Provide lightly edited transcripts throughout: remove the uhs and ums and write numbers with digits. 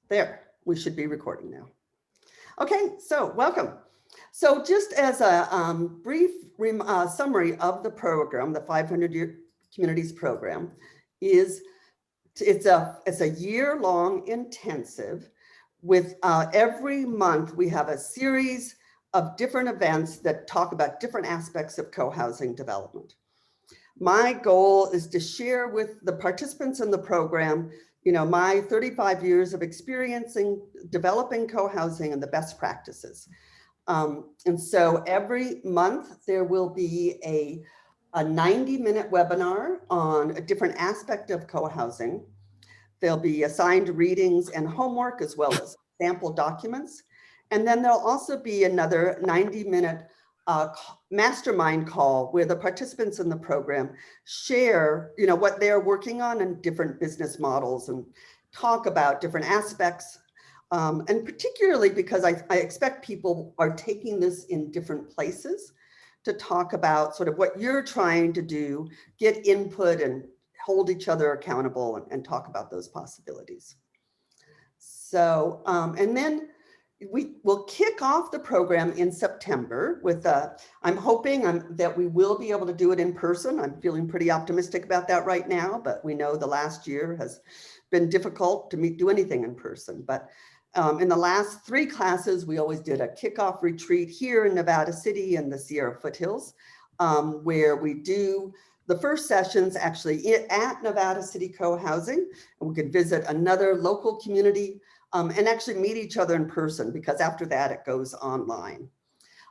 There, we should be recording now. Okay, so welcome. So just as a brief summary of the program, the 500 Year Communities Program is, it's a year-long intensive with every month we have a series of different events that talk about different aspects of co-housing development. My goal is to share with the participants in the program, my 35 years of experiencing developing co-housing and the best practices. And so every month there will be a 90-minute webinar on a different aspect of co-housing. There'll be assigned readings and homework as well as sample documents. And then there'll also be another 90-minute mastermind call where the participants in the program share, what they're working on and different business models and talk about different aspects. And particularly because I expect people are taking this in different places to talk about sort of what you're trying to do, get input and hold each other accountable and talk about those possibilities. So, and then we will kick off the program in September with, I'm hoping that we will be able to do it in person. I'm feeling pretty optimistic about that right now, but we know the last year has been difficult to do anything in person. But in the last 3 classes, we always did a kickoff retreat here in Nevada City and the Sierra Foothills, where we do the first sessions actually at Nevada City Co-Housing, and we could visit another local community and actually meet each other in person, because after that it goes online.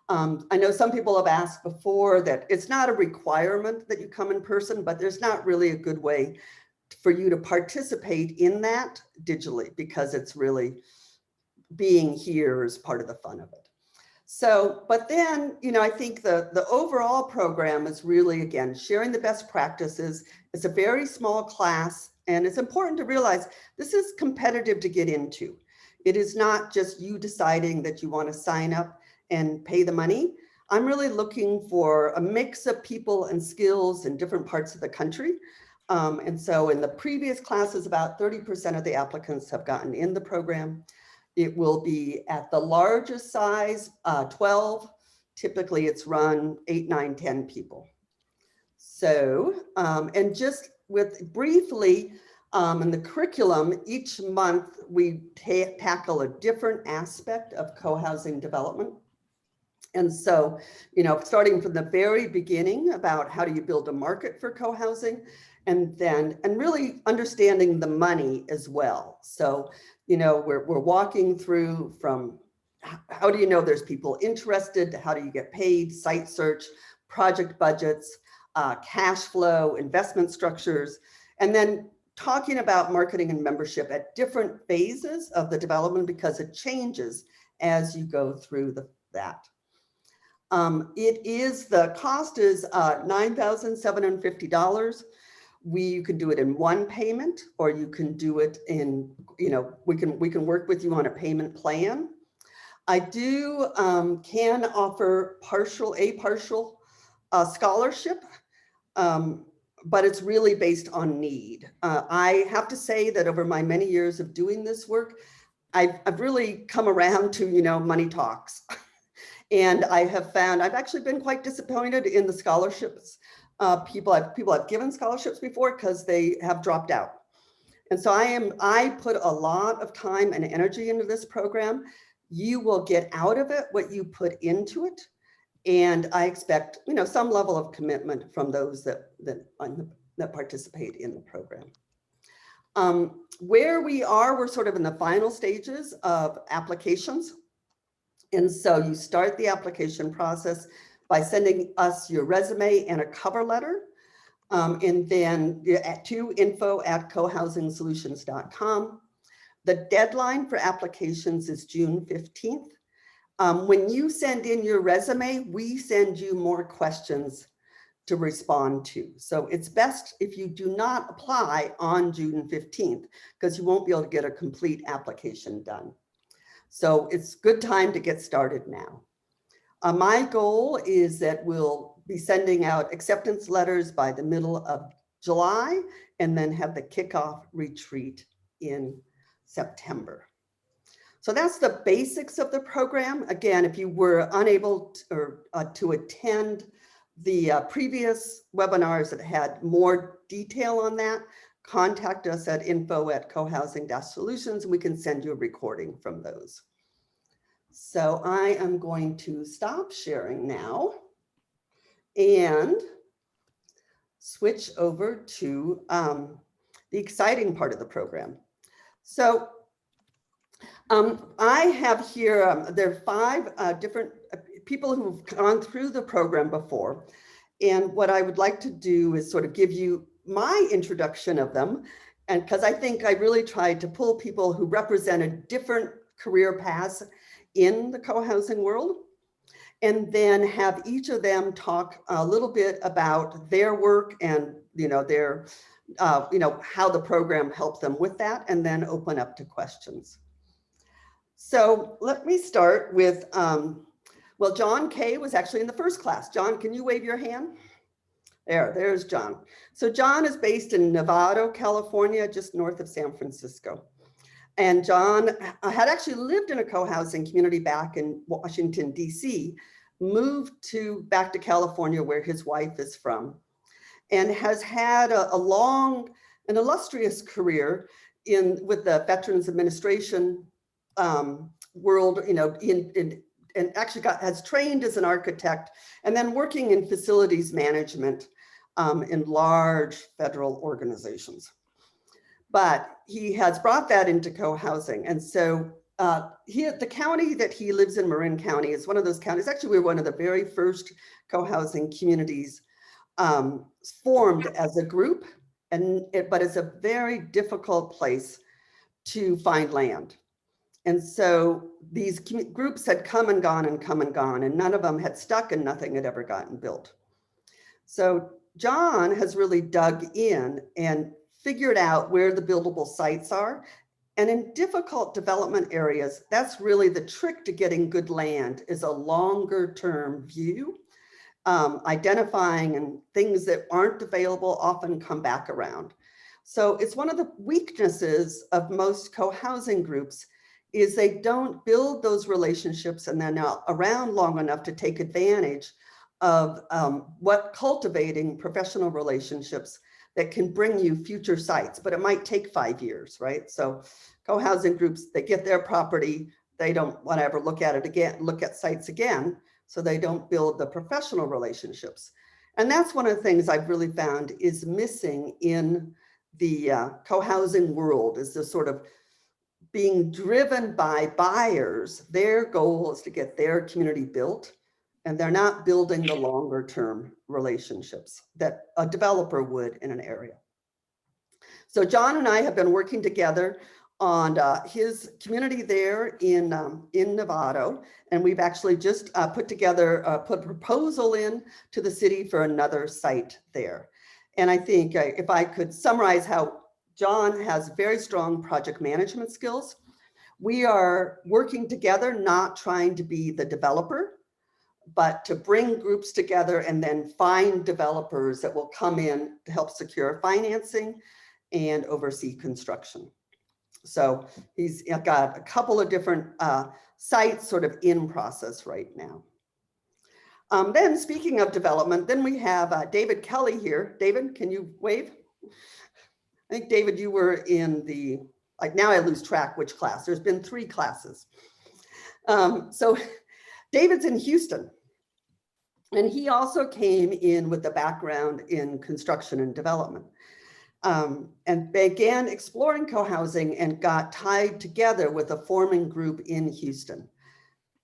I know some people have asked before that it's not a requirement that you come in person, but there's not really a good way for you to participate in that digitally, because it's really being here is part of the fun of it. So, but then, I think the overall program is really, again, sharing the best practices. It's a very small class, and it's important to realize this is competitive to get into. It is not just you deciding that you want to sign up and pay the money. I'm really looking for a mix of people and skills in different parts of the country. And so in the previous classes, about 30% of the applicants have gotten in the program. It will be at the largest size, 12. Typically it's run 8, 9, 10 people. So, and just with briefly, in the curriculum, each month we tackle a different aspect of co-housing development. And so, starting from the very beginning about how do you build a market for co-housing, and really understanding the money as well. So, we're walking through from how do you know there's people interested, how do you get paid, site search, project budgets, cash flow, investment structures, and then talking about marketing and membership at different phases of the development, because it changes as you go through that. The cost is $9,750. You can do it in one payment, or you can do it in, we can work with you on a payment plan. I do can offer partial scholarship, but it's really based on need. I have to say that over my many years of doing this work, I've really come around to, money talks. And I have found I've actually been quite disappointed in the scholarships. People have given scholarships before because they have dropped out. And so I put a lot of time and energy into this program. You will get out of it what you put into it. And I expect, some level of commitment from those that participate in the program. Where we are, we're sort of in the final stages of applications. And so you start the application process by sending us your resume and a cover letter. And then to info@cohousingsolutions.com. The deadline for applications is June 15th. When you send in your resume, we send you more questions to respond to. So it's best if you do not apply on June 15th, because you won't be able to get a complete application done. So it's good time to get started now. My goal is that we'll be sending out acceptance letters by the middle of July, and then have the kickoff retreat in September. So that's the basics of the program. Again, if you were unable to attend the previous webinars that had more detail on that, contact us at info@cohousing-solutions. We can send you a recording from those. So I am going to stop sharing now and switch over to the exciting part of the program. So I have here, there are 5 different people who've gone through the program before. And what I would like to do is sort of give you my introduction of them. And because I think I really tried to pull people who represented different career paths in the co-housing world, and then have each of them talk a little bit about their work and, their, how the program helped them with that, and then open up to questions. So let me start with, well, John Kay was actually in the first class. John, can you wave your hand? There's John. So John is based in Novato, California, just north of San Francisco. And John had actually lived in a co-housing community back in Washington, D.C., moved back to California where his wife is from, and has had an illustrious career with the Veterans Administration world, and actually has trained as an architect and then working in facilities management in large federal organizations. But he has brought that into co-housing. And so the county that he lives in, Marin County, is one of those counties. Actually, we were one of the very first co-housing communities formed as a group, but it's a very difficult place to find land. And so these groups had come and gone, and none of them had stuck, and nothing had ever gotten built. So John has really dug in and figured out where the buildable sites are. And in difficult development areas, that's really the trick to getting good land, is a longer term view. Identifying and things that aren't available often come back around. So it's one of the weaknesses of most co-housing groups is they don't build those relationships and they're not around long enough to take advantage of cultivating professional relationships that can bring you future sites, but it might take 5 years, right? So co-housing groups, they get their property, they don't want to ever look at sites again, so they don't build the professional relationships. And that's one of the things I've really found is missing in the co-housing world, is the sort of being driven by buyers. Their goal is to get their community built, and they're not building the longer term relationships that a developer would in an area. So John and I have been working together on his community there in Novato, and we've actually just put a proposal in to the city for another site there. And I think if I could summarize how John has very strong project management skills. We are working together, not trying to be the developer, but to bring groups together and then find developers that will come in to help secure financing and oversee construction. So he's got a couple of different sites sort of in process right now. Then speaking of development, then we have David Kelly here. David, can you wave? I think, David, you were in the, now I lose track which class. There's been 3 classes. So David's in Houston. And he also came in with a background in construction and development, and began exploring co-housing and got tied together with a forming group in Houston.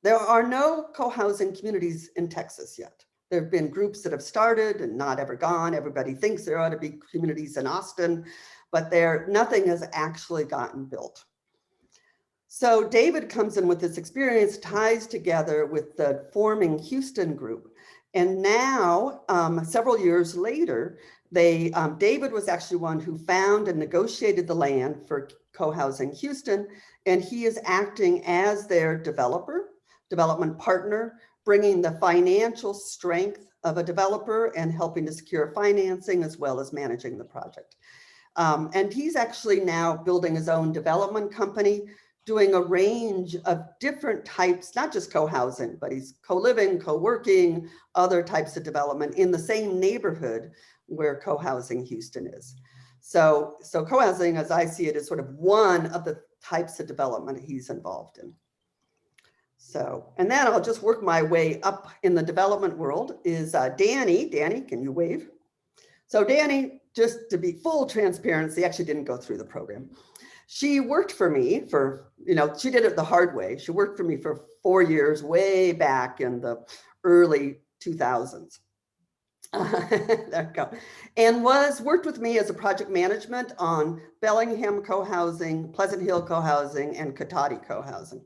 There are no co-housing communities in Texas yet. There have been groups that have started and not ever gone. Everybody thinks there ought to be communities in Austin, but nothing has actually gotten built. So David comes in with this experience, ties together with the forming Houston group. And now, several years later, David was actually one who found and negotiated the land for co-housing Houston, and he is acting as their development partner, bringing the financial strength of a developer and helping to secure financing as well as managing the project. And he's actually now building his own development company doing a range of different types, not just co-housing, but he's co-living, co-working, other types of development in the same neighborhood where co-housing Houston is. So co-housing, as I see it, is sort of one of the types of development he's involved in. So, and then I'll just work my way up in the development world is Danny. Danny, can you wave? So Danny, just to be full transparency, actually didn't go through the program. She worked for me for, she did it the hard way. She worked for me for 4 years, way back in the early 2000s. There we go. And worked with me as a project management on Bellingham co-housing, Pleasant Hill co-housing, and Katati co-housing.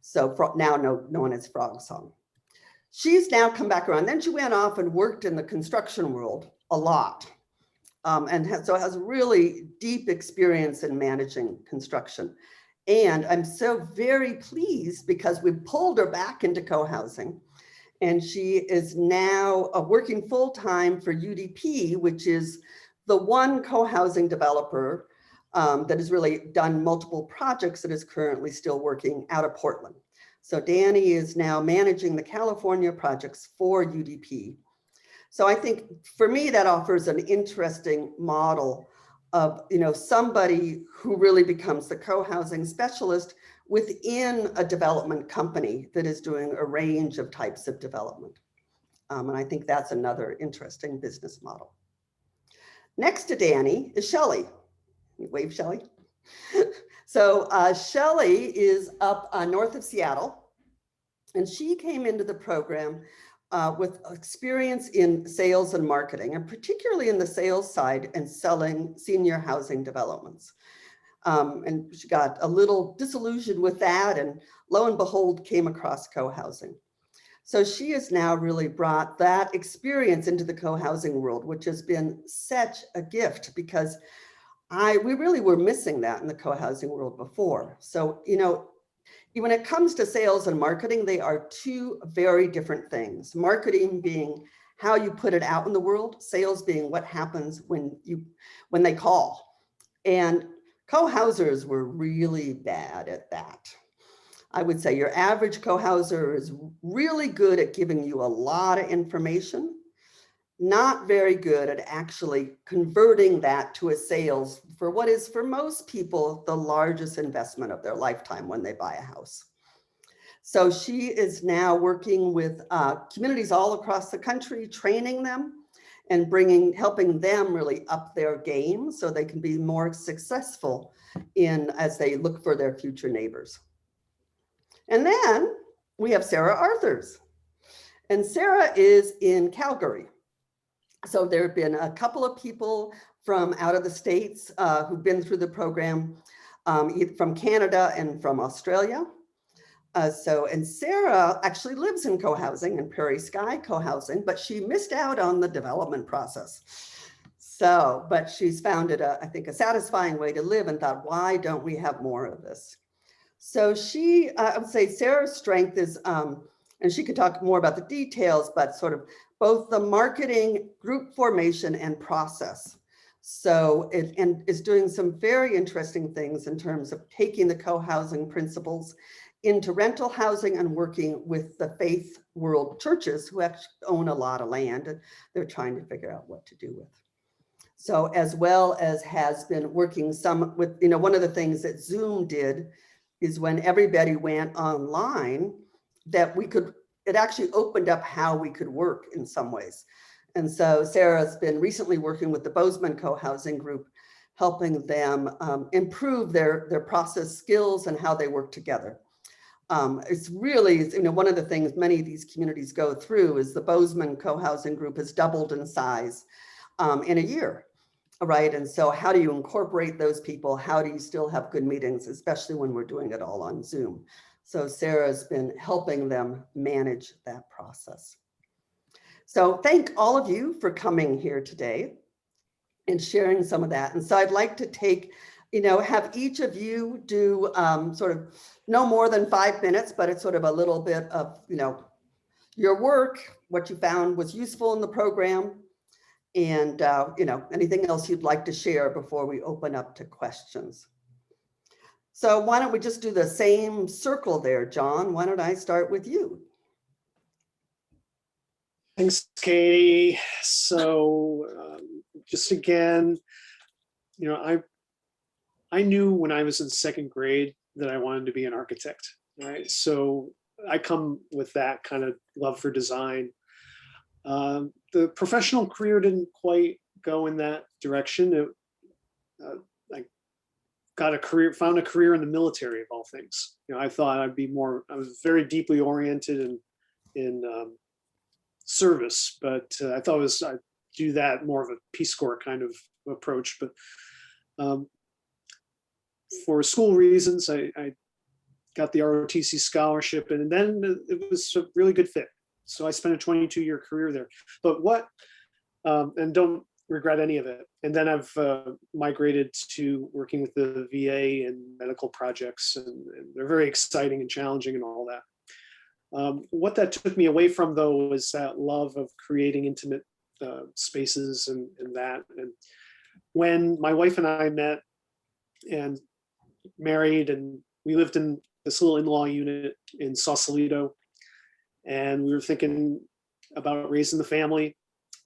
So now known as Frog Song. She's now come back around. Then she went off and worked in the construction world a lot. So has really deep experience in managing construction. And I'm so very pleased because we pulled her back into co-housing. And she is now working full-time for UDP, which is the one co-housing developer that has really done multiple projects that is currently still working out of Portland. So Danny is now managing the California projects for UDP. So I think for me, that offers an interesting model of, somebody who really becomes the co-housing specialist within a development company that is doing a range of types of development. And I think that's another interesting business model. Next to Danny is Shelley. Wave, Shelley. So Shelley is up north of Seattle, and she came into the program with experience in sales and marketing, and particularly in the sales side and selling senior housing developments. And she got a little disillusioned with that, and lo and behold, came across co-housing. So she has now really brought that experience into the co-housing world, which has been such a gift because we really were missing that in the co-housing world before. So, when it comes to sales and marketing, they are two very different things. Marketing being how you put it out in the world, sales being what happens when they call. And co-housers were really bad at that. I would say your average co-houser is really good at giving you a lot of information, not very good at actually converting that to a sales for what is for most people the largest investment of their lifetime when they buy a house. So she is now working with communities all across the country, training them and helping them really up their game so they can be more successful as they look for their future neighbors. And then we have Sarah Arthurs, and Sarah is in Calgary. So there have been a couple of people from out of the States who've been through the program, from Canada and from Australia. And Sarah actually lives in co-housing, in Prairie Sky co-housing, but she missed out on the development process. But she's found it, I think, a satisfying way to live and thought, why don't we have more of this? So I would say Sarah's strength is, and she could talk more about the details, but sort of both the marketing, group formation, and process. And is doing some very interesting things in terms of taking the co-housing principles into rental housing and working with the faith world churches who actually own a lot of land, and they're trying to figure out what to do with. So as well as has been working some with, one of the things that Zoom did is when everybody went online, that it actually opened up how we could work in some ways. And so Sarah's been recently working with the Bozeman co-housing group, helping them improve their process skills and how they work together. It's really, one of the things many of these communities go through is the Bozeman co-housing group has doubled in size in a year, right? And so how do you incorporate those people? How do you still have good meetings, especially when we're doing it all on Zoom? So Sarah's been helping them manage that process. So thank all of you for coming here today and sharing some of that. And so I'd like to have each of you do sort of no more than 5 minutes, but it's sort of a little bit of, your work, what you found was useful in the program, and, anything else you'd like to share before we open up to questions. So why don't we just do the same circle there, John? Why don't I start with you? Thanks, Katie. So just again, I knew when I was in second grade that I wanted to be an architect, right? So I come with that kind of love for design. The professional career didn't quite go in that direction. I found a career in the military of all things. I thought I was very deeply oriented in service, but I thought I'd do that more of a Peace Corps kind of approach. But for school reasons, I got the ROTC scholarship, and then it was a really good fit. So I spent a 22-year career there. But and don't regret any of it. And then I've migrated to working with the VA and medical projects, and they're very exciting and challenging and all that. What that took me away from, though, was that love of creating intimate spaces and that. And when my wife and I met and married, and we lived in this little in-law unit in Sausalito, and we were thinking about raising the family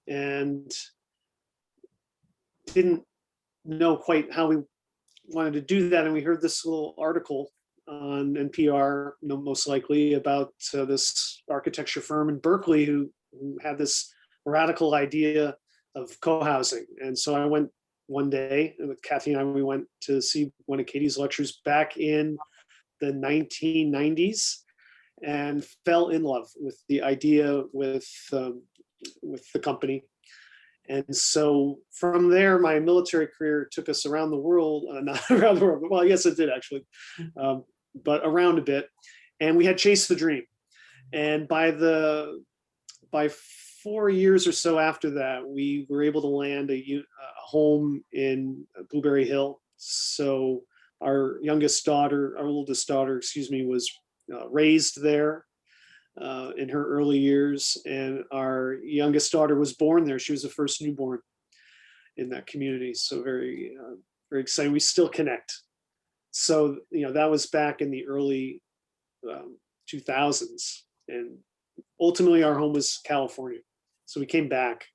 and didn't know quite how we wanted to do that. And we heard this little article on NPR, most likely, about this architecture firm in Berkeley who had this radical idea of co-housing. And so I went one day with Kathy and we went to see one of Katie's lectures back in the 1990s and fell in love with the idea, with the company. And so from there, my military career took us around the world, not around the world, well, yes, it did actually, but around a bit. And we had chased the dream. And by 4 years or so after that, we were able to land a home in Blueberry Hill. So our oldest daughter, was raised there in her early years, and our youngest daughter was born there. She was the first newborn in that community. So very, very exciting. We still connect. So, that was back in the early 2000s, and ultimately our home was California. So we came back,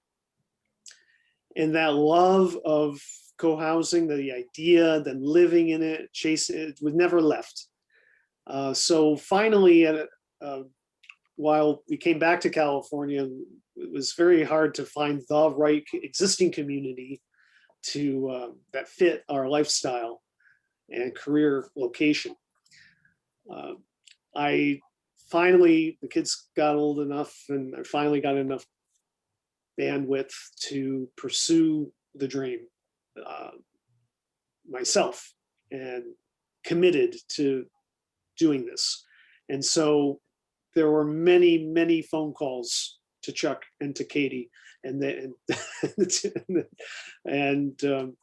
and that love of co-housing, the idea, then living in it, chasing it, was never left. So finally, while we came back to California, it was very hard to find the right existing community that fit our lifestyle and career location. The kids got old enough, and I finally got enough bandwidth to pursue the dream myself, and committed to doing this. And so there were many, many phone calls to Chuck and to Katie. And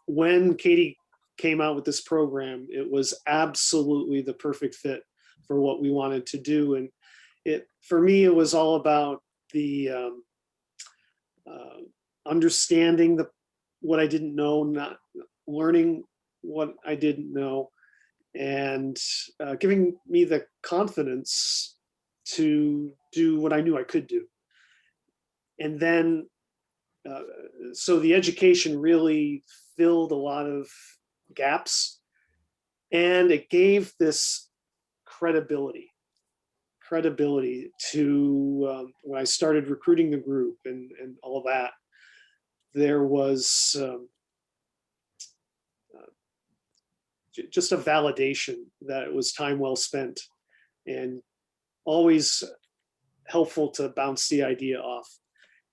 when Katie came out with this program, it was absolutely the perfect fit for what we wanted to do. And for me, it was all about the understanding what I didn't know, not learning what I didn't know, and giving me the confidence to do what I knew I could do. And then, so the education really filled a lot of gaps, and it gave this credibility to when I started recruiting the group and all that. There was just a validation that it was time well spent, and always helpful to bounce the idea off.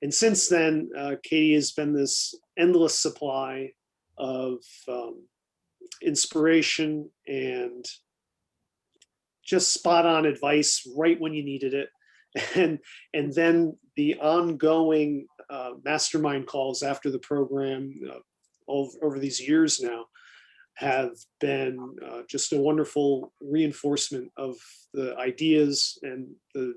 And since then, Katie has been this endless supply of inspiration and just spot on advice right when you needed it. And then the ongoing mastermind calls after the program over these years now have been just a wonderful reinforcement of the ideas and the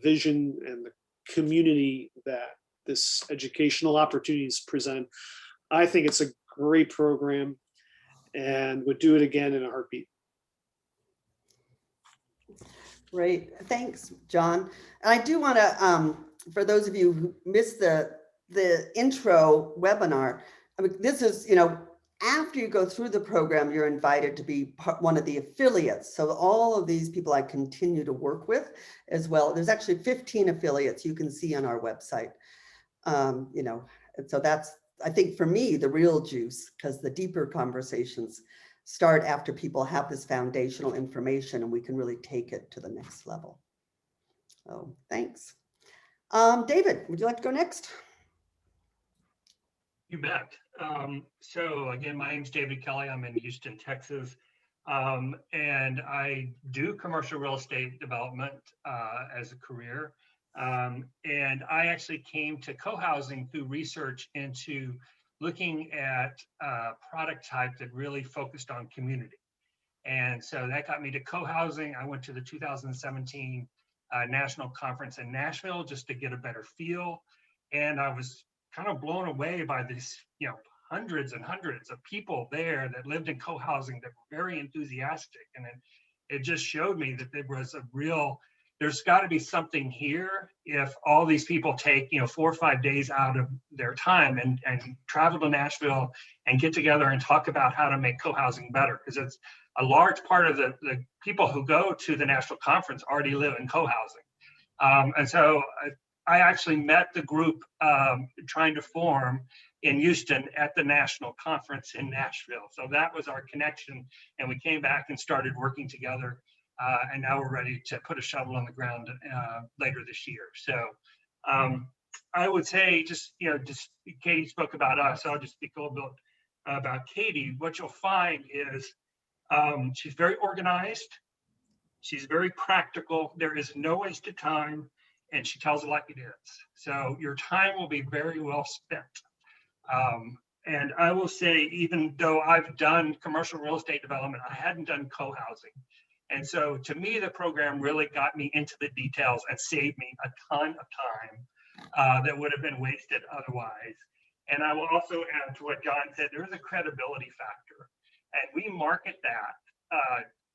vision and the community that this educational opportunities present. I think it's a great program and would do it again in a heartbeat. Great. Thanks, John. And I do want to, for those of you who missed the intro webinar, I mean, this is, after you go through the program, you're invited to be one of the affiliates. So all of these people I continue to work with as well. There's actually 15 affiliates you can see on our website. And so that's, I think for me, the real juice, because the deeper conversations start after people have this foundational information and we can really take it to the next level. So thanks. David, would you like to go next? You bet. So again, my name's David Kelly. I'm in Houston, Texas. And I do commercial real estate development as a career. And I actually came to co-housing through research into looking at a product type that really focused on community. And so that got me to co-housing. I went to the 2017 National Conference in Nashville just to get a better feel. And I was kind of blown away by this, hundreds and hundreds of people there that lived in co-housing that were very enthusiastic. And it just showed me that there's got to be something here if all these people take, 4 or 5 days out of their time and travel to Nashville and get together and talk about how to make co-housing better. Because it's a large part of the people who go to the national conference already live in co-housing. And so I actually met the group trying to form in Houston at the national conference in Nashville. So that was our connection. And we came back and started working together. And now we're ready to put a shovel on the ground later this year. So I would say just Katie spoke about us. So I'll just speak a little bit about Katie. What you'll find is she's very organized. She's very practical. There is no wasted time. And she tells it like it is. So your time will be very well spent. And I will say, even though I've done commercial real estate development, I hadn't done co-housing. And so to me, the program really got me into the details and saved me a ton of time that would have been wasted otherwise. And I will also add to what John said, there's a credibility factor. And we market that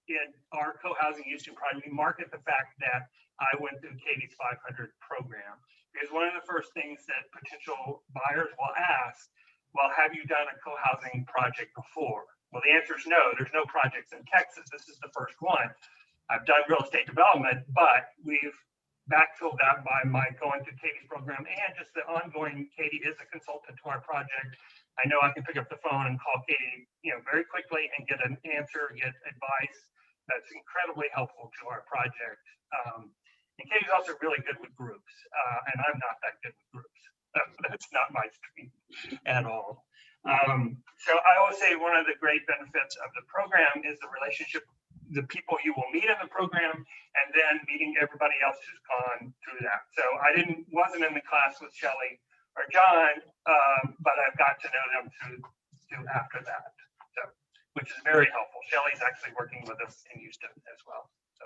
in our co-housing Houston project. We market the fact that I went through Katie's 500 program. Because one of the first things that potential buyers will ask, well, have you done a co-housing project before? Well, the answer is no. There's no projects in Texas. This is the first one. I've done real estate development, but we've backfilled that by my going through Katie's program and just the ongoing. Katie is a consultant to our project. I know I can pick up the phone and call Katie, very quickly and get an answer, get advice. That's incredibly helpful to our project. And Katie's also really good with groups, and I'm not that good with groups. That's not my stream at all. So I will say one of the great benefits of the program is the relationship, the people you will meet in the program, and then meeting everybody else who's gone through that. So I wasn't in the class with Shelley or John, but I've got to know them through after that, so, which is very helpful. Shelley's actually working with us in Houston as well. So.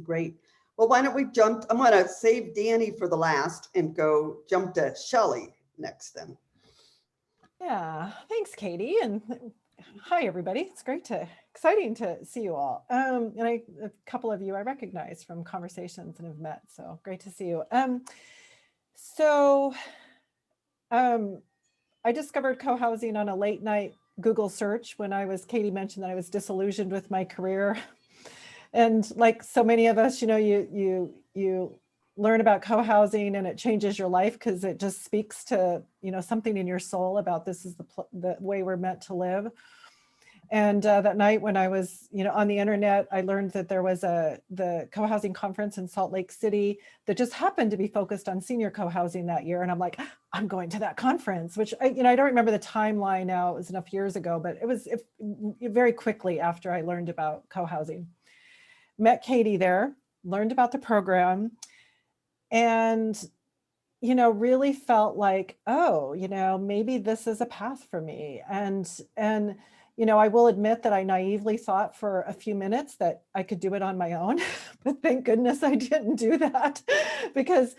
Great. Well, why don't we jump? I'm going to save Danny for the last and jump to Shelley next then. Yeah, thanks, Katie, and hi everybody. It's exciting to see you all. And a couple of you I recognize from conversations and have met, so great to see you. I discovered co-housing on a late night Google search when Katie mentioned that I was disillusioned with my career. And like so many of us, you learn about co-housing and it changes your life because it just speaks to, something in your soul about this is the way we're meant to live. And that night when I was, on the internet, I learned that there was the co-housing conference in Salt Lake City that just happened to be focused on senior co-housing that year. And I'm like, I'm going to that conference, which I don't remember the timeline now. It was enough years ago, but it was very quickly after I learned about co-housing. Met Katie there, learned about the program, and, really felt like, oh, maybe this is a path for me. And I will admit that I naively thought for a few minutes that I could do it on my own, but thank goodness I didn't do that because,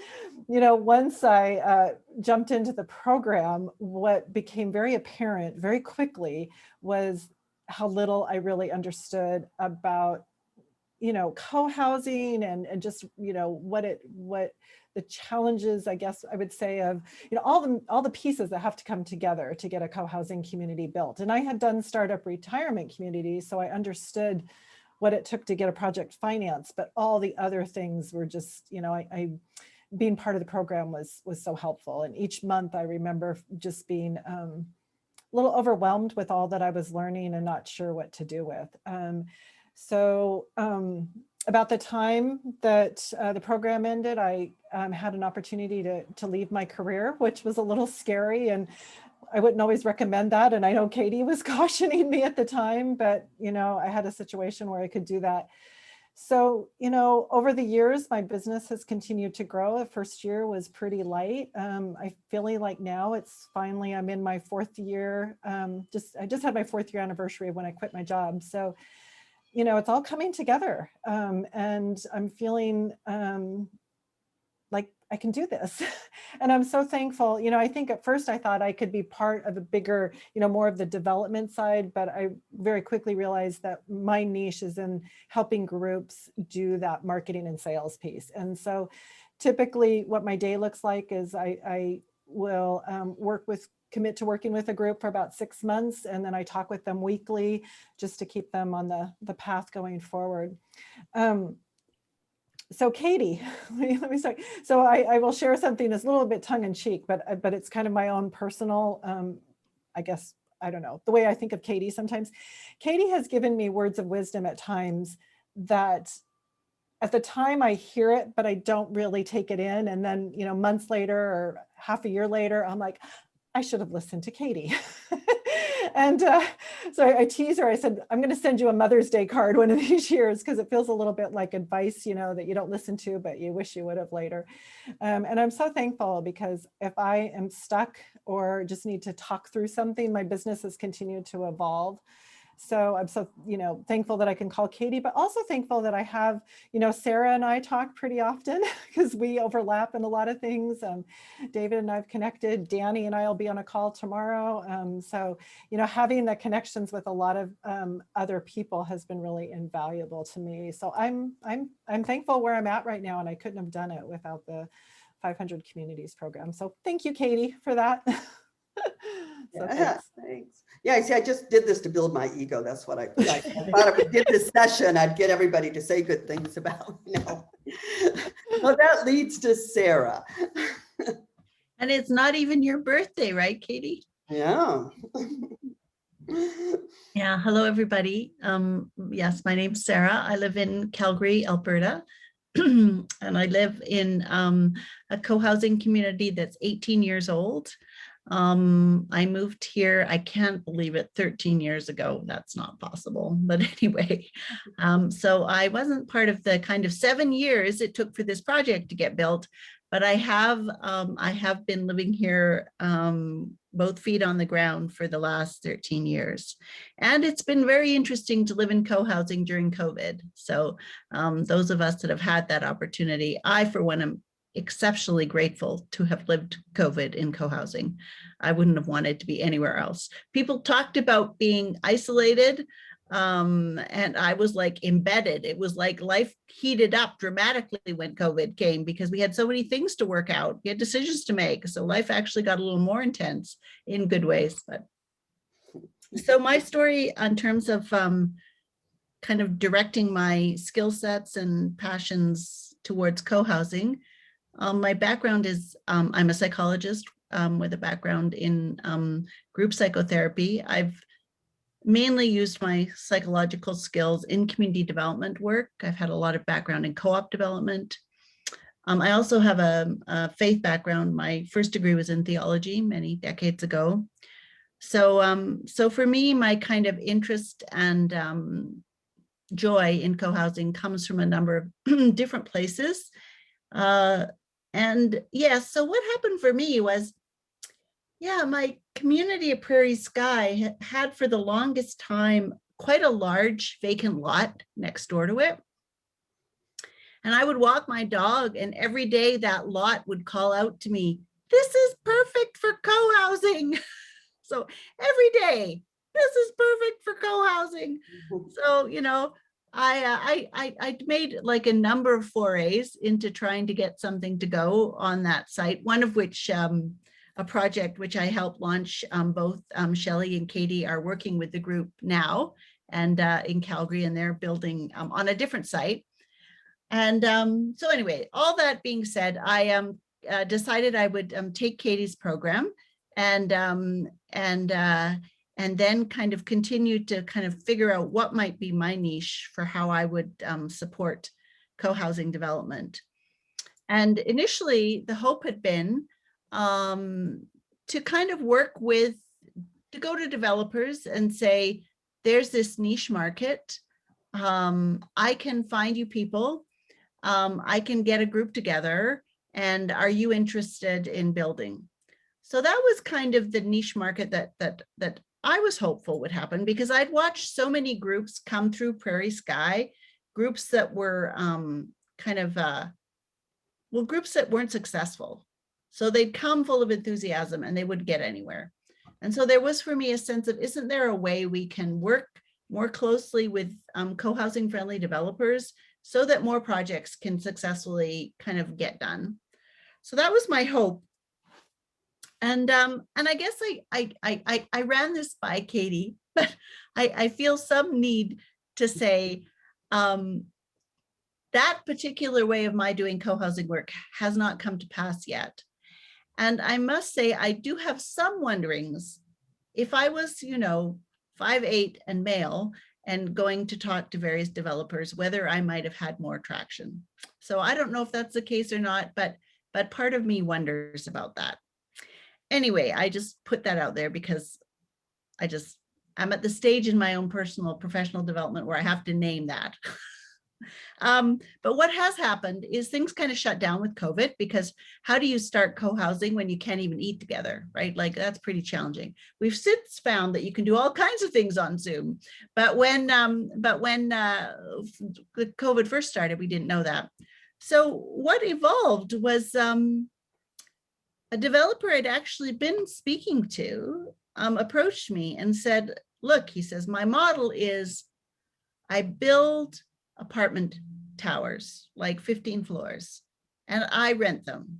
once I jumped into the program, what became very apparent very quickly was how little I really understood about co-housing and just, what the challenges, I guess I would say, of, all the pieces that have to come together to get a co-housing community built. And I had done startup retirement communities, so I understood what it took to get a project financed, but all the other things were just, I being part of the program was so helpful. And each month I remember just being a little overwhelmed with all that I was learning and not sure what to do with. So about the time that the program ended, I had an opportunity to leave my career, which was a little scary, and I wouldn't always recommend that. And I know Katie was cautioning me at the time, but I had a situation where I could do that. So, over the years, my business has continued to grow. The first year was pretty light. I feeling like now I'm in my fourth year. I just had my 4th year anniversary of when I quit my job. So, it's all coming together. And I'm feeling like I can do this. And I'm so thankful. I think at first I thought I could be part of a bigger, more of the development side, but I very quickly realized that my niche is in helping groups do that marketing and sales piece. And so typically what my day looks like is I will commit to working with a group for about 6 months. And then I talk with them weekly just to keep them on the path going forward. So Katie, let me start. So I will share something that's a little bit tongue in cheek, but it's kind of my own personal, I guess, I don't know, the way I think of Katie sometimes. Katie has given me words of wisdom at times that at the time I hear it, but I don't really take it in. And then, months later or half a year later, I'm like, I should have listened to Katie. And so I tease her. I said, I'm going to send you a Mother's Day card one of these years, because it feels a little bit like advice, that you don't listen to, but you wish you would have later. And I'm so thankful, because if I am stuck or just need to talk through something, my business has continued to evolve. So I'm so, thankful that I can call Katie, but also thankful that I have, Sarah and I talk pretty often because we overlap in a lot of things. David and I've connected. Danny and I will be on a call tomorrow. So, having the connections with a lot of other people has been really invaluable to me. So I'm thankful where I'm at right now, and I couldn't have done it without the 500 Communities program. So thank you, Katie, for that. So Yeah, thanks. Yeah, see, I just did this to build my ego. That's what I thought. If we did this session, I'd get everybody to say good things about me. Well, that leads to Sarah. And it's not even your birthday, right, Katie? Yeah. Yeah. Hello, everybody. Yes, my name's Sarah. I live in Calgary, Alberta. And I live in a co-housing community that's 18 years old. I moved here, I can't believe it, 13 years ago. That's not possible. But anyway, so I wasn't part of the kind of 7 years it took for this project to get built, but I have been living here, both feet on the ground, for the last 13 years. And it's been very interesting to live in co-housing during COVID. So those of us that have had that opportunity, I, for one, am exceptionally grateful to have lived COVID in co-housing. I wouldn't have wanted to be anywhere else. People talked about being isolated, and I was like embedded. It was like life heated up dramatically when COVID came, because we had so many things to work out. We had decisions to make. So life actually got a little more intense in good ways. But so my story in terms of kind of directing my skill sets and passions towards co-housing, my background is I'm a psychologist with a background in group psychotherapy. I've mainly used my psychological skills in community development work. I've had a lot of background in co-op development. I also have a faith background. My first degree was in theology many decades ago. So for me, my kind of interest and joy in co-housing comes from a number of different places. And yeah, so what happened for me was, my community of Prairie Sky had for the longest time quite a large vacant lot next door to it. And I would walk my dog, and every day that lot would call out to me, "This is perfect for co-housing." So every day, "This is perfect for co-housing." So, I made like a number of forays into trying to get something to go on that site, one of which a project which I helped launch. Both Shelley and Katie are working with the group now and in Calgary, and they're building on a different site. And so anyway, all that being said, I decided I would take Katie's program and then kind of continue to kind of figure out what might be my niche for how I would support co-housing development. And initially, the hope had been to kind of work with, to go to developers and say, there's this niche market. I can find you people. I can get a group together. And are you interested in building? So that was kind of the niche market that I was hopeful would happen, because I'd watched so many groups come through Prairie Sky, groups that were groups that weren't successful. So they'd come full of enthusiasm and they wouldn't get anywhere. And so there was for me a sense of, isn't there a way we can work more closely with co-housing friendly developers so that more projects can successfully kind of get done? So that was my hope. And I guess I ran this by Katie, but I feel some need to say that particular way of my doing co-housing work has not come to pass yet. And I must say, I do have some wonderings. If I was, 5'8" and male and going to talk to various developers, whether I might have had more traction. So I don't know if that's the case or not, but part of me wonders about that. Anyway, I just put that out there because I'm at the stage in my own personal professional development where I have to name that. But what has happened is things kind of shut down with COVID, because how do you start co-housing when you can't even eat together, right? Like that's pretty challenging. We've since found that you can do all kinds of things on Zoom, but when the COVID first started, we didn't know that. So what evolved was a developer I'd actually been speaking to approached me and said, look, he says, my model is I build apartment towers, like 15 floors, and I rent them.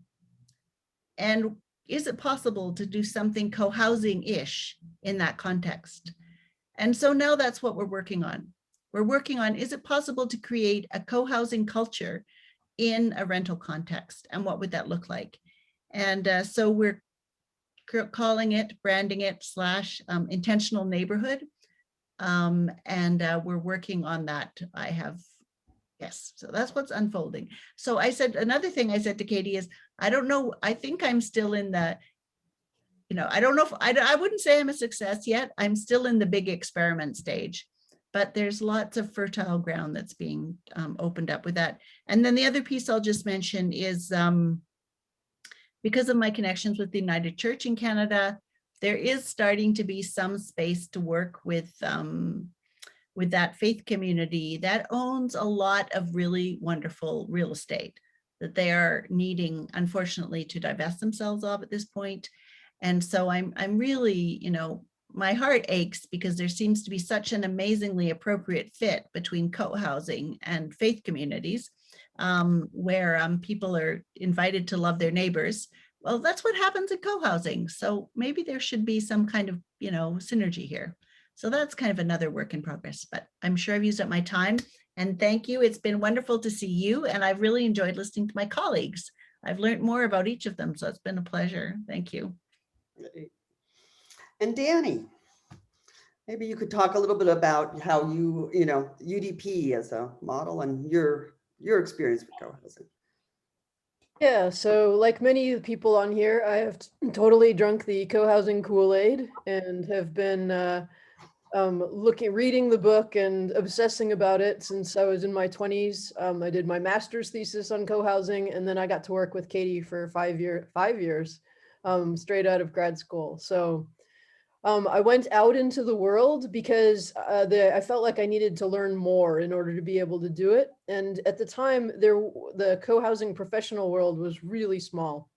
And is it possible to do something co-housing-ish in that context? And so now that's what we're working on. We're working on, is it possible to create a co-housing culture in a rental context? And what would that look like? And so we're calling it, branding it / intentional neighborhood. And we're working on that. Yes, so that's what's unfolding. So I said, another thing I said to Katie is, I don't know, I think I'm still in the, I don't know if, I wouldn't say I'm a success yet. I'm still in the big experiment stage, but there's lots of fertile ground that's being opened up with that. And then the other piece I'll just mention is, because of my connections with the United Church in Canada, there is starting to be some space to work with that faith community that owns a lot of really wonderful real estate that they are needing, unfortunately, to divest themselves of at this point. And so I'm really, my heart aches because there seems to be such an amazingly appropriate fit between co-housing and faith communities, where people are invited to love their neighbors. Well, that's what happens in co-housing. So maybe there should be some kind of, synergy here. So that's kind of another work in progress, but I'm sure I've used up my time. And thank you. It's been wonderful to see you. And I've really enjoyed listening to my colleagues. I've learned more about each of them. So it's been a pleasure. Thank you. And Danny, maybe you could talk a little bit about how you, UDP as a model and your experience with co-housing. Yeah, so like many of the people on here, I have totally drunk the co-housing Kool-Aid and have been reading the book and obsessing about it since I was in my 20s. I did my master's thesis on co-housing, and then I got to work with Katie for 5 years, straight out of grad school. So I went out into the world because I felt like I needed to learn more in order to be able to do it. And at the time, the co-housing professional world was really small.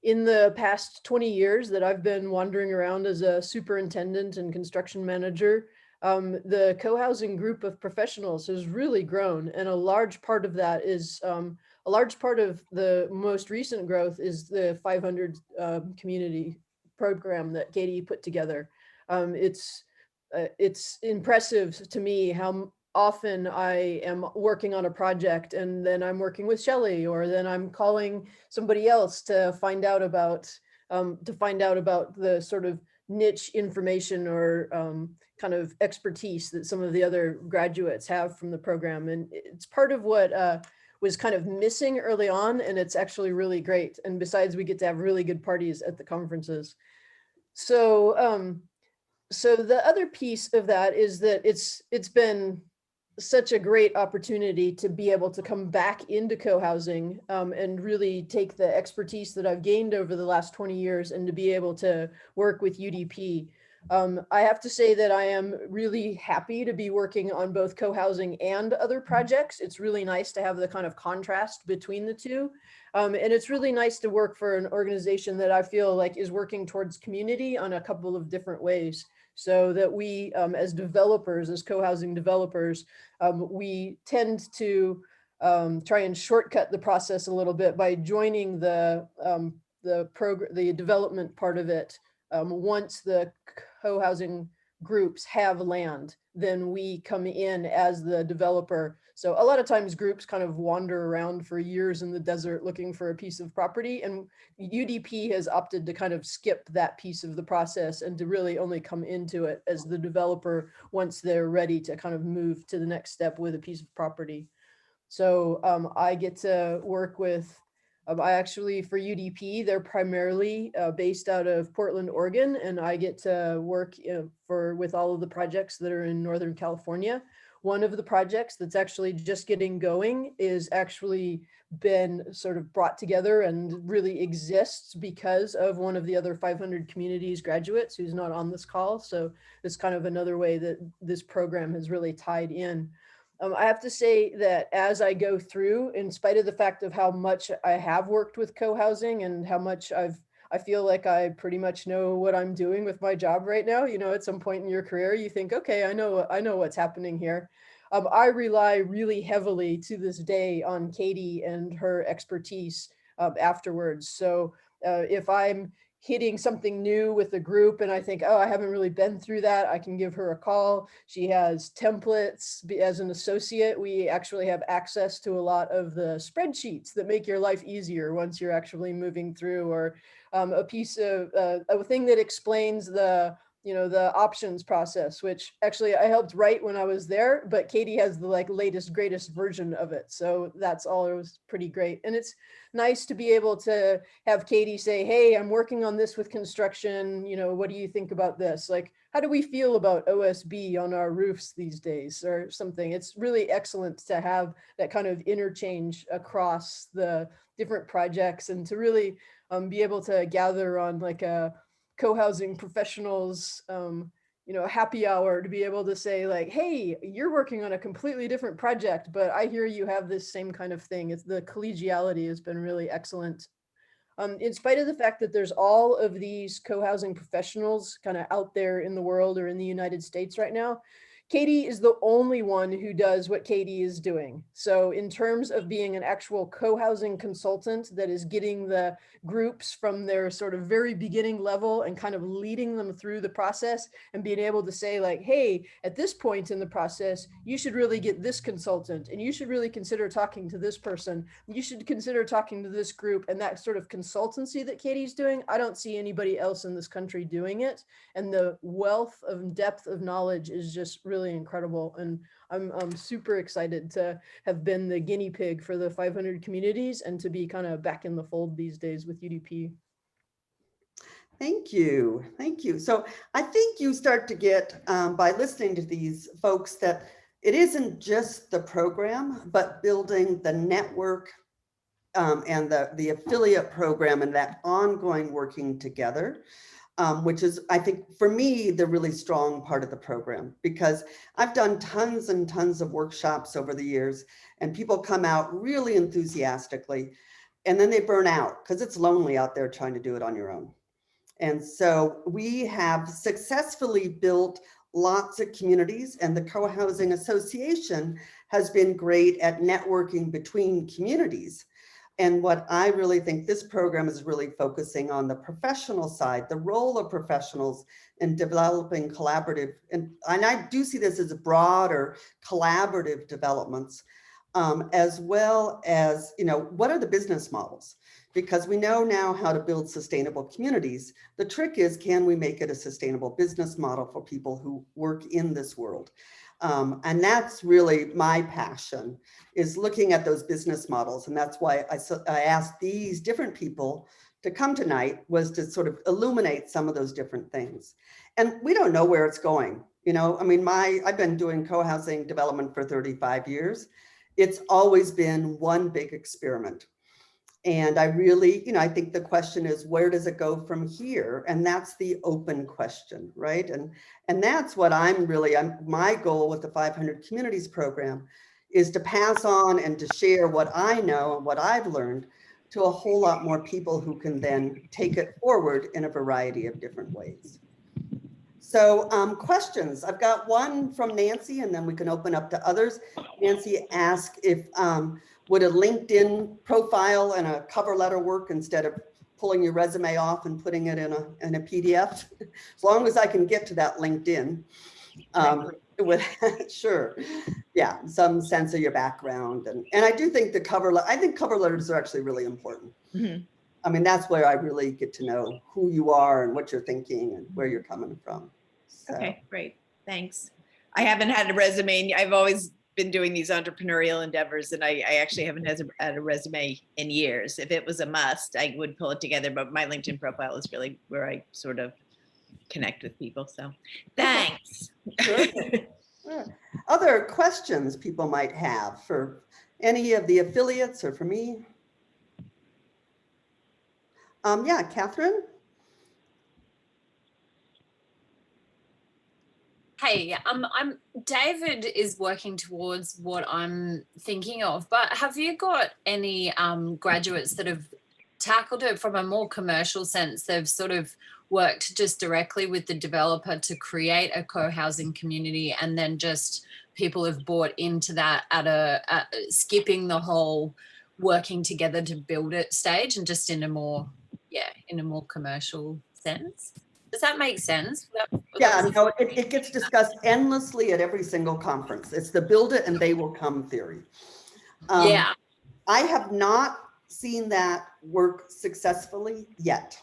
In the past 20 years that I've been wandering around as a superintendent and construction manager, the co-housing group of professionals has really grown. And a large part of that is, a large part of the most recent growth is the 500 community program that Katie put together. It's impressive to me how often I am working on a project and then I'm working with Shelley, or then I'm calling somebody else to find out about the sort of niche information or kind of expertise that some of the other graduates have from the program. And it's part of what was kind of missing early on, and it's actually really great. And besides, we get to have really good parties at the conferences. So so the other piece of that is that it's been such a great opportunity to be able to come back into co-housing and really take the expertise that I've gained over the last 20 years and to be able to work with UDP. I have to say that I am really happy to be working on both co-housing and other projects. It's really nice to have the kind of contrast between the two. And it's really nice to work for an organization that I feel like is working towards community on a couple of different ways. So that we, as developers, as co-housing developers, we tend to try and shortcut the process a little bit by joining the development part of it. Once the co-housing groups have land, then we come in as the developer. So a lot of times groups kind of wander around for years in the desert looking for a piece of property, and UDP has opted to kind of skip that piece of the process and to really only come into it as the developer once they're ready to kind of move to the next step with a piece of property. So I get to work with, I actually, for UDP, they're primarily based out of Portland, Oregon, and I get to work with all of the projects that are in Northern California. One of the projects that's actually just getting going is actually been sort of brought together and really exists because of one of the other 500 communities graduates who's not on this call. So it's kind of another way that this program has really tied in. I have to say that as I go through, in spite of the fact of how much I have worked with co-housing and how much I feel like I pretty much know what I'm doing with my job right now. You know, at some point in your career, you think, okay, I know what's happening here. I rely really heavily to this day on Katie and her expertise afterwards. So if I'm hitting something new with a group and I think, oh, I haven't really been through that, I can give her a call. She has templates. As an associate, we actually have access to a lot of the spreadsheets that make your life easier once you're actually moving through, or a piece of a thing that explains the options process, which actually I helped write when I was there, but Katie has the latest, greatest version of it. So that's all. It was pretty great. And it's nice to be able to have Katie say, hey, I'm working on this with construction. You know, what do you think about this? Like, how do we feel about OSB on our roofs these days or something? It's really excellent to have that kind of interchange across the different projects and to really be able to gather on like a co-housing professionals, happy hour, to be able to say like, hey, you're working on a completely different project, but I hear you have this same kind of thing. It's the collegiality has been really excellent. In spite of the fact that there's all of these co-housing professionals kind of out there in the world or in the United States right now, Katie is the only one who does what Katie is doing. So in terms of being an actual co-housing consultant that is getting the groups from their sort of very beginning level and kind of leading them through the process and being able to say like, hey, at this point in the process, you should really get this consultant and you should really consider talking to this person. You should consider talking to this group, and that sort of consultancy that Katie's doing, I don't see anybody else in this country doing it. And the wealth of depth of knowledge is just really incredible. And I'm super excited to have been the guinea pig for the 500 communities and to be kind of back in the fold these days with UDP. Thank you. Thank you. So I think you start to get, by listening to these folks, that it isn't just the program, but building the network and the affiliate program and that ongoing working together. Which is, I think, for me, the really strong part of the program, because I've done tons and tons of workshops over the years, and people come out really enthusiastically, and then they burn out because it's lonely out there trying to do it on your own. And so we have successfully built lots of communities, and the Co-Housing Association has been great at networking between communities. And what I really think this program is really focusing on the professional side, the role of professionals in developing collaborative, and I do see this as broader collaborative developments, as well as, what are the business models? Because we know now how to build sustainable communities. The trick is, can we make it a sustainable business model for people who work in this world? And that's really my passion, is looking at those business models. And that's why I asked these different people to come tonight, was to sort of illuminate some of those different things. And we don't know where it's going. I've been doing co-housing development for 35 years. It's always been one big experiment. And I really, I think the question is, where does it go from here? And that's the open question, right? And that's what my goal with the 500 Communities program is to pass on and to share what I know and what I've learned to a whole lot more people who can then take it forward in a variety of different ways. So questions, I've got one from Nancy, and then we can open up to others. Nancy asked if, would a LinkedIn profile and a cover letter work instead of pulling your resume off and putting it in a PDF? As long as I can get to that LinkedIn. Sure. Yeah, some sense of your background. And I do think cover letters are actually really important. Mm-hmm. That's where I really get to know who you are and what you're thinking and where you're coming from. So. Okay, great. Thanks. I haven't had a resume. I've always been doing these entrepreneurial endeavors, and I actually haven't had a resume in years. If it was a must, I would pull it together, but my LinkedIn profile is really where I sort of connect with people. So thanks. Sure. Sure. Other questions people might have for any of the affiliates or for me? Yeah, Catherine? Hey, David is working towards what I'm thinking of, but have you got any graduates that have tackled it from a more commercial sense? They've sort of worked just directly with the developer to create a co-housing community, and then just people have bought into that at skipping the whole working together to build it stage, and just in a more commercial sense. Does that make sense? Yeah, no, it gets discussed endlessly at every single conference. It's the build it and they will come theory. Yeah. I have not seen that work successfully yet.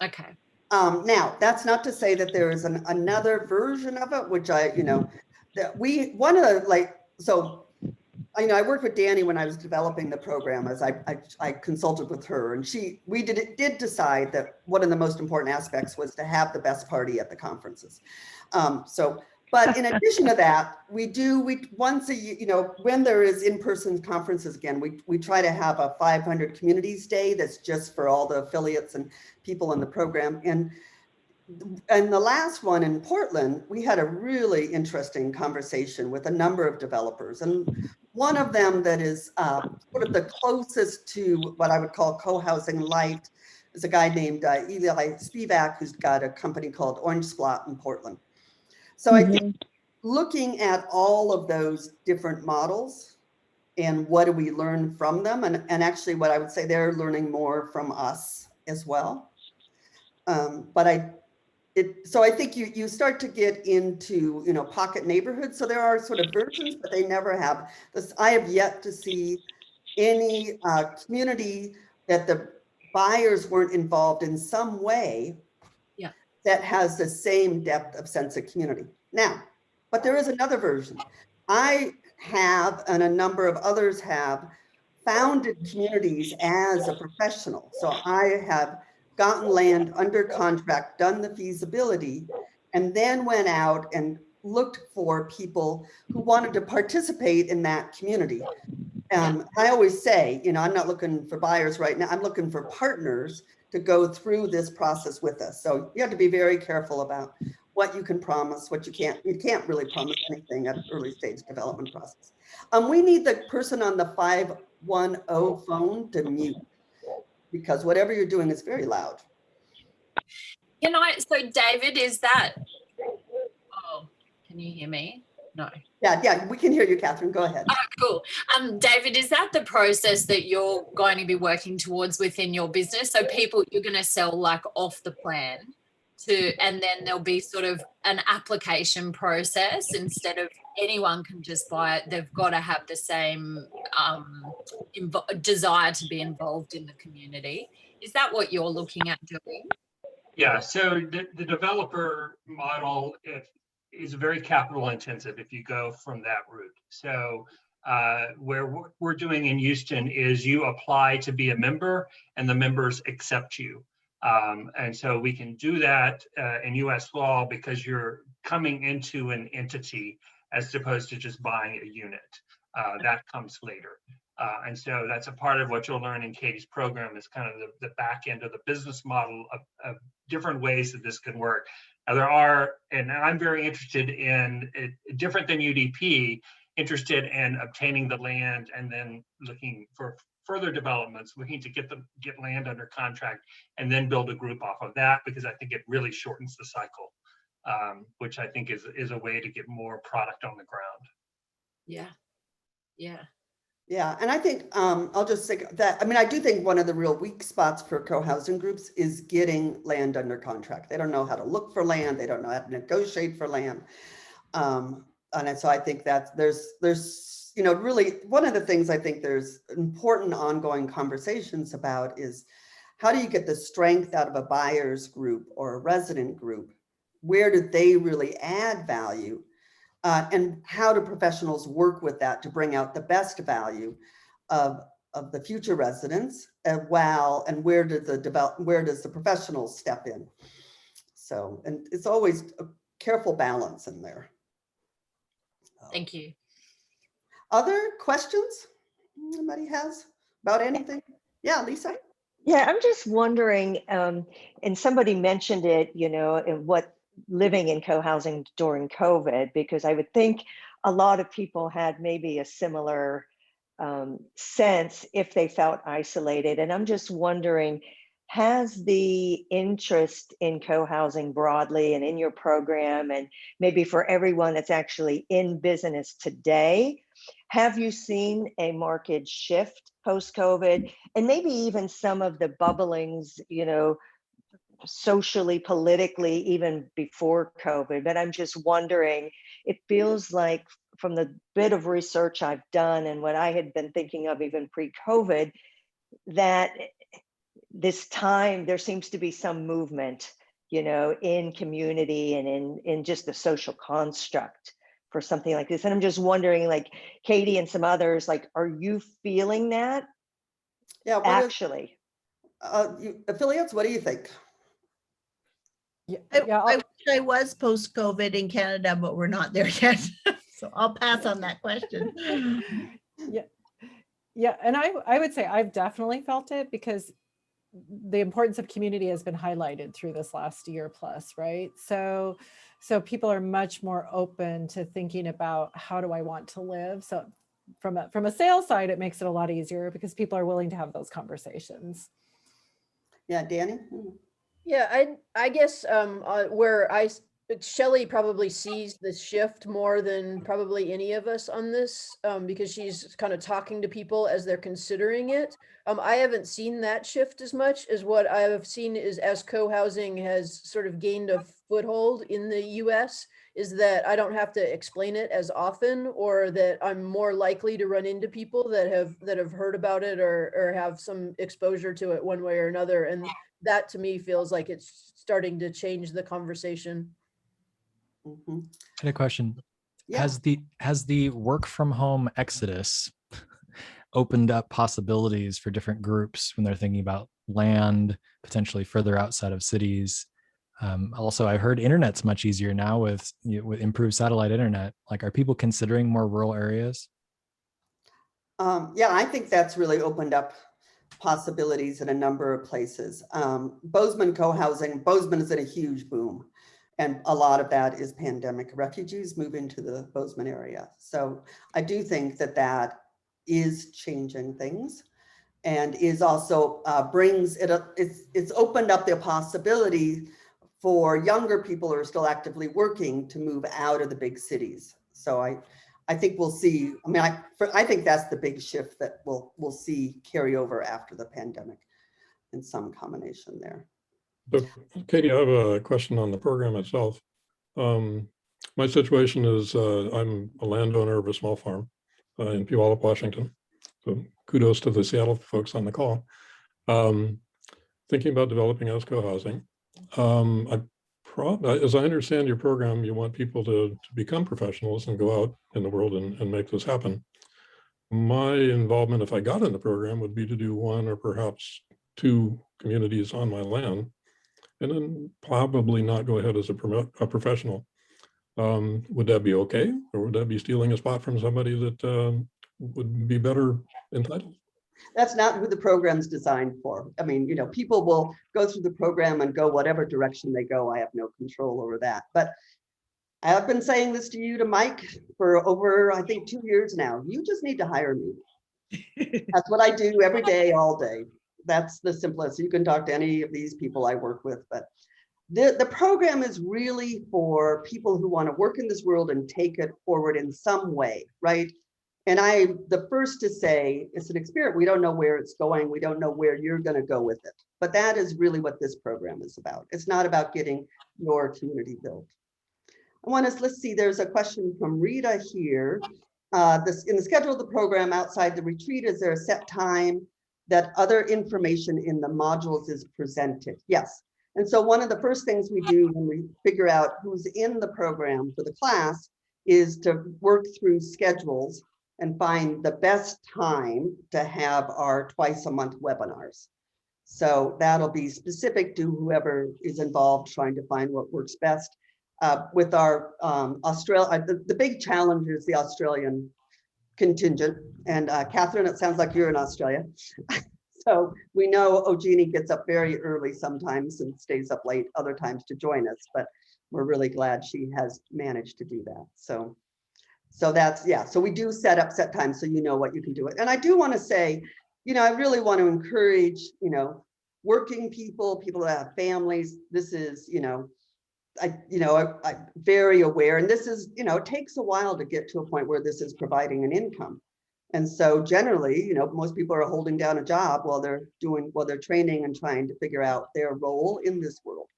Okay. Now, that's not to say that there is another version of it, which I worked with Danny when I was developing the program, as I consulted with her, and we did decide that one of the most important aspects was to have the best party at the conferences. But in addition to that, we once a year, when there is in-person conferences again, we try to have a 500 Communities Day that's just for all the affiliates and people in the program. And the last one in Portland, we had a really interesting conversation with a number of developers. And one of them that is sort of the closest to what I would call co-housing light is a guy named Eli Spivak, who's got a company called Orange Splot in Portland. So I think looking at all of those different models and what do we learn from them, and actually what I would say, they're learning more from us as well. So I think you start to get into, pocket neighborhoods. So there are sort of versions, but they never have this. I have yet to see any community that the buyers weren't involved in some way that has the same depth of sense of community. Now, but there is another version. I have, and a number of others have, founded communities as a professional. So I have gotten land under contract, done the feasibility, and then went out and looked for people who wanted to participate in that community. I always say, I'm not looking for buyers right now. I'm looking for partners to go through this process with us. So you have to be very careful about what you can promise, what you can't. You can't really promise anything at an early stage development process. We need the person on the 510 phone to mute, because whatever you're doing is very loud. So David, is that, Can you hear me? No. Yeah, we can hear you, Catherine. Go ahead. Oh, cool. David, is that the process that you're going to be working towards within your business? So you're going to sell like off the plan and then there'll be sort of an application process instead of anyone can just buy it. They've got to have the same desire to be involved in the community. Is that what you're looking at doing? Yeah, so the developer model is very capital intensive if you go from that route. So where we're doing in Houston is you apply to be a member and the members accept you. And so we can do that in US law because you're coming into an entity as opposed to just buying a unit. That comes later. And so that's a part of what you'll learn in Katie's program is kind of the back end of the business model of different ways that this can work. Now there are, and I'm very interested in, different than UDP, interested in obtaining the land and then looking for further developments, looking to get land under contract and then build a group off of that, because I think it really shortens the cycle, which I think is a way to get more product on the ground. Yeah. Yeah. Yeah, and I think I'll just say that, I mean, I do think one of the real weak spots for co-housing groups is getting land under contract. They don't know how to look for land. They don't know how to negotiate for land. And so I think that there's, you know, really one of the things I think there's important ongoing conversations about is how do you get the strength out of a buyer's group or a resident group? Where do they really add value? And how do professionals work with that to bring out the best value of the future residents, and where does the professionals step in? So, and it's always a careful balance in there. Thank you. Other questions anybody has about anything? Yeah, Lisa? Yeah, I'm just wondering, and somebody mentioned it, you know, and what living in co-housing during COVID, because I would think a lot of people had maybe a similar sense if they felt isolated. And I'm just wondering, has the interest in co-housing broadly and in your program, and maybe for everyone that's actually in business today, have you seen a market shift post-COVID? And maybe even some of the bubblings, you know, socially, politically, even before COVID. But I'm just wondering, it feels like from the bit of research I've done and what I had been thinking of even pre-COVID, that this time there seems to be some movement, you know, in community and in just the social construct for something like this. And I'm just wondering, like Katie and some others, like, are you feeling that? Yeah, actually? Affiliates, what do you think? I wish I was post-COVID in Canada, but we're not there yet. So I'll pass on that question. Yeah, and I would say I've definitely felt it, because the importance of community has been highlighted through this last year plus, right? So people are much more open to thinking about, how do I want to live? So from a sales side, it makes it a lot easier because people are willing to have those conversations. Yeah, Danny? Yeah, I guess where Shelley probably sees the shift more than probably any of us on this, because she's kind of talking to people as they're considering it. I haven't seen that shift as much as what I have seen is, as co-housing has sort of gained a foothold in the US, is that I don't have to explain it as often, or that I'm more likely to run into people that have heard about it or have some exposure to it one way or another. And that to me feels like it's starting to change the conversation. Mm-hmm. I had a question. Yeah. Has the work from home exodus opened up possibilities for different groups when they're thinking about land, potentially further outside of cities? Also, I heard internet's much easier now with improved satellite internet. Like, are people considering more rural areas? Yeah, I think that's really opened up possibilities in a number of places. Bozeman co-housing, Bozeman is in a huge boom. And a lot of that is pandemic refugees move into the Bozeman area. So I do think that is changing things, and is also brings it up. It's opened up the possibility for younger people who are still actively working to move out of the big cities. So I think we'll see, I mean, I think that's the big shift that we'll see carry over after the pandemic in some combination there. So, Katie, I have a question on the program itself. My situation is I'm a landowner of a small farm in Puyallup, Washington. So kudos to the Seattle folks on the call. Thinking about developing as co-housing. As I understand your program, you want people to become professionals and go out in the world and make this happen. My involvement, if I got in the program, would be to do one or perhaps two communities on my land, and then probably not go ahead as a professional. Would that be okay? Or would that be stealing a spot from somebody that would be better entitled? That's not who the program's designed for. I mean, you know, people will go through the program and go whatever direction they go. I have no control over that. But I have been saying this to you, to Mike, for over, I think, 2 years now. You just need to hire me. That's what I do every day, all day. That's the simplest. You can talk to any of these people I work with, but the program is really for people who want to work in this world and take it forward in some way, right? And I'm the first to say it's an experiment. We don't know where it's going. We don't know where you're going to go with it. But that is really what this program is about. It's not about getting your community built. Let's see, there's a question from Rita here. In the schedule of the program outside the retreat, is there a set time that other information in the modules is presented? Yes. And so one of the first things we do when we figure out who's in the program for the class is to work through schedules and find the best time to have our twice-a-month webinars. So that'll be specific to whoever is involved trying to find what works best. With our the big challenge is the Australian contingent. And Catherine, it sounds like you're in Australia. So we know Eugenie gets up very early sometimes and stays up late other times to join us, but we're really glad she has managed to do that. So that's, yeah, so we do set times so you know what you can do it. And I do want to say, you know, I really want to encourage, you know, working people that have families. This is, you know, I'm very aware, and this is, you know, it takes a while to get to a point where this is providing an income. And so generally, you know, most people are holding down a job while they're training and trying to figure out their role in this world.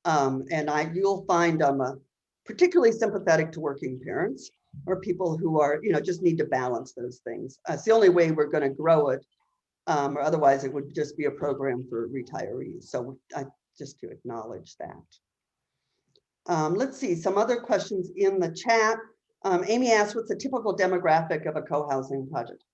You'll find I'm particularly sympathetic to working parents or people who are, you know, just need to balance those things. It's the only way we're going to grow it, or otherwise it would just be a program for retirees. So just to acknowledge that. Let's see, some other questions in the chat. Amy asked, what's the typical demographic of a co-housing project?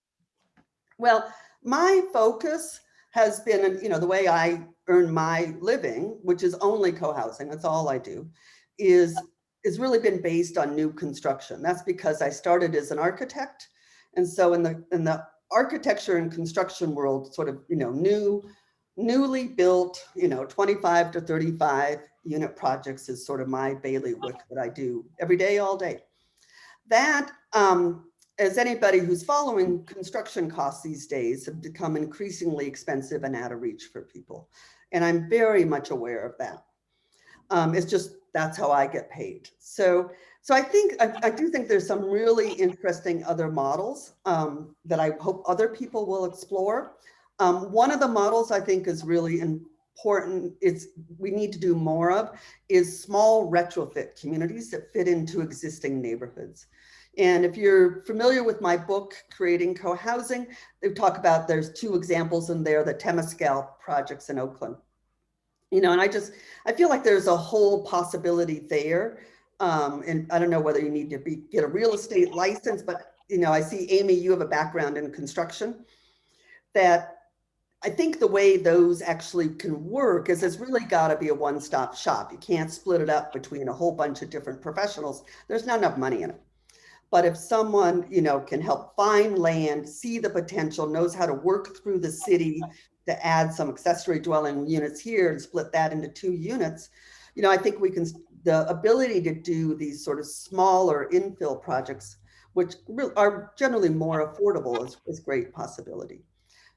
Well, my focus has been, you know, the way I earn my living, which is only co-housing, that's all I do, is really been based on new construction. That's because I started as an architect. And so in the architecture and construction world, sort of, you know, newly built, you know, 25 to 35 unit projects is sort of my bailiwick that I do every day, all day. That, as anybody who's following, construction costs these days have become increasingly expensive and out of reach for people. And I'm very much aware of that. It's just, that's how I get paid. So I think, I do think there's some really interesting other models that I hope other people will explore. One of the models I think is really important, we need to do more of, is small retrofit communities that fit into existing neighborhoods. And if you're familiar with my book, Creating Co-Housing, they talk about, there's 2 examples in there, the Temescal projects in Oakland. You know, and I feel like there's a whole possibility there. And I don't know whether you need to get a real estate license, but, you know, I see, Amy, you have a background in construction, that I think the way those actually can work is it's really got to be a one-stop shop. You can't split it up between a whole bunch of different professionals. There's not enough money in it. But if someone, you know, can help find land, see the potential, knows how to work through the city to add some accessory dwelling units here and split that into 2 units, you know, I think the ability to do these sort of smaller infill projects, which are generally more affordable, is great possibility.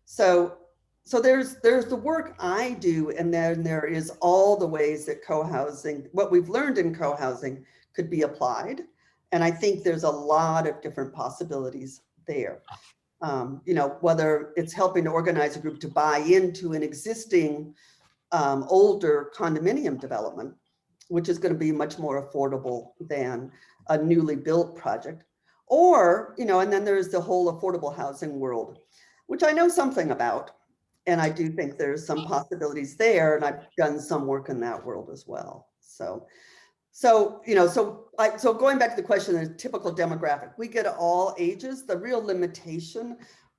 So so there's the work I do, and then there is all the ways that co-housing, what we've learned in co-housing could be applied. And I think there's a lot of different possibilities there. You know, whether it's helping to organize a group to buy into an existing older condominium development, which is going to be much more affordable than a newly built project. Or, you know, and then there's the whole affordable housing world, which I know something about. And I do think there's some possibilities there. And I've done some work in that world as well. So, you know, so going back to the question of the typical demographic, we get all ages. The real limitation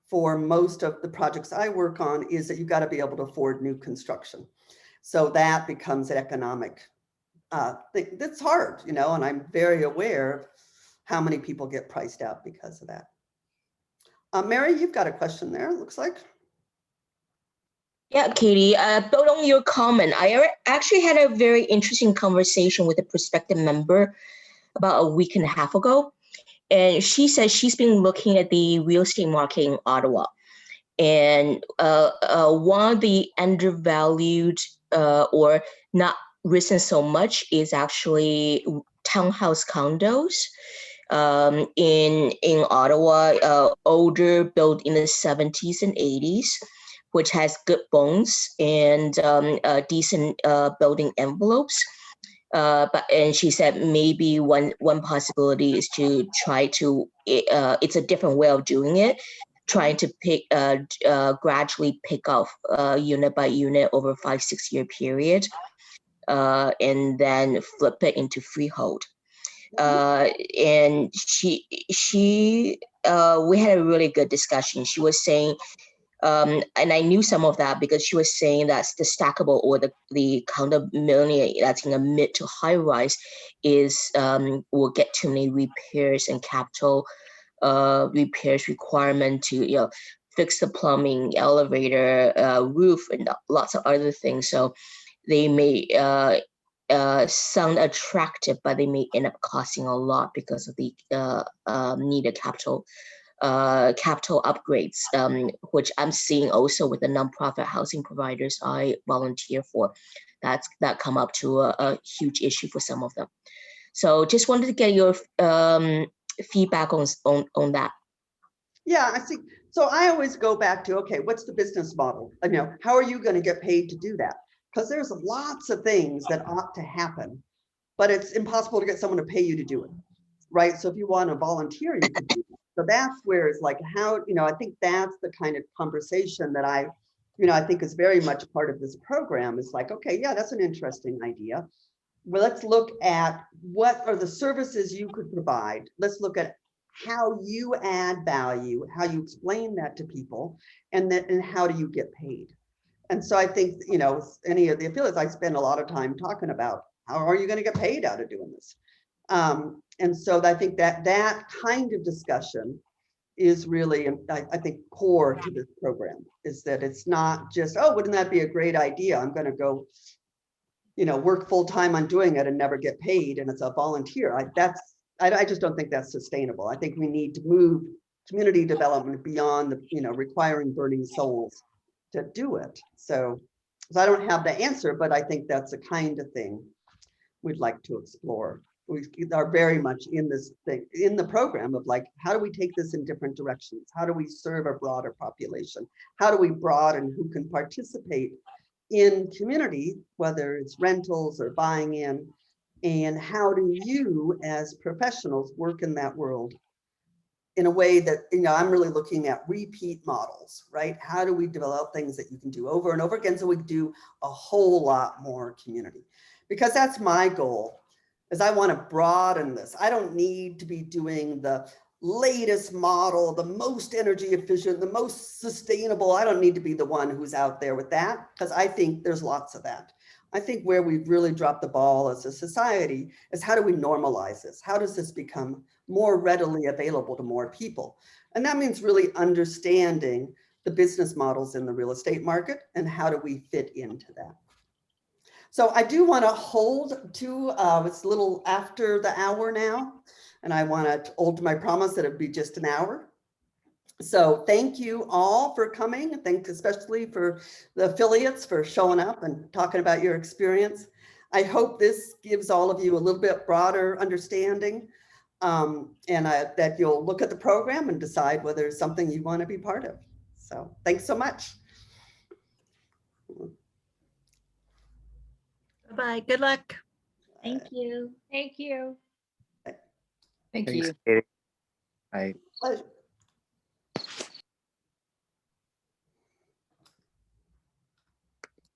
for most of the projects I work on is that you've got to be able to afford new construction. So that becomes an economic thing that's hard, you know, and I'm very aware of how many people get priced out because of that. Mary, you've got a question there, it looks like. Yeah, Katie, build on your comment. I actually had a very interesting conversation with a prospective member about a week and a half ago. And she said she's been looking at the real estate market in Ottawa. And one of the undervalued or not risen so much is actually townhouse condos in Ottawa, older, built in the 70s and 80s, which has good bones and decent building envelopes. And she said maybe one possibility is to try to, it's a different way of doing it, trying to gradually pick off unit by unit over a 5-6 year period, and then flip it into freehold. And we had a really good discussion. She was saying, and I knew some of that because she was saying that the stackable or the condominium that's in a mid to high rise is will get too many repairs and capital repairs requirement to, you know, fix the plumbing, elevator, roof, and lots of other things. So they may sound attractive, but they may end up costing a lot because of the needed capital upgrades, which I'm seeing also with the nonprofit housing providers I volunteer for. That come up to a huge issue for some of them. So just wanted to get your feedback on that. Yeah, I see. So I always go back to, okay, what's the business model? You know, how are you going to get paid to do that? Because there's lots of things that ought to happen, but it's impossible to get someone to pay you to do it, right? So if you want to volunteer, you can do it. So that's where it's like, how, you know, I think that's the kind of conversation that I think is very much part of this program. Is like, okay, yeah, that's an interesting idea. Well, let's look at what are the services you could provide. Let's look at how you add value, how you explain that to people, and how do you get paid? And so I think, you know, any of the affiliates, I spend a lot of time talking about how are you going to get paid out of doing this? And so I think that kind of discussion is really, I think, core to this program, is that it's not just, oh, wouldn't that be a great idea? I'm going to go, you know, work full time on doing it and never get paid, and it's a volunteer. I just don't think that's sustainable. I think we need to move community development beyond the, you know, requiring burning souls to do it. So I don't have the answer, but I think that's the kind of thing we'd like to explore. We are very much in this thing, in the program of like, how do we take this in different directions? How do we serve a broader population? How do we broaden who can participate in community, whether it's rentals or buying in? And how do you as professionals work in that world in a way that, you know, I'm really looking at repeat models, right? How do we develop things that you can do over and over again so we can do a whole lot more community? Because that's my goal, is I want to broaden this. I don't need to be doing the latest model, the most energy efficient, the most sustainable. I don't need to be the one who's out there with that, because I think there's lots of that. I think where we've really dropped the ball as a society is how do we normalize this? How does this become more readily available to more people? And that means really understanding the business models in the real estate market and how do we fit into that. So I do want to hold to, it's a little after the hour now, and I want to hold to my promise that it'd be just an hour. So thank you all for coming. Thank especially for the affiliates for showing up and talking about your experience. I hope this gives all of you a little bit broader understanding, and that you'll look at the program and decide whether it's something you want to be part of. So thanks so much. Bye-bye. Good luck. Thank you. Thank you. Thank Thanks, you. Katie. Bye. Pleasure.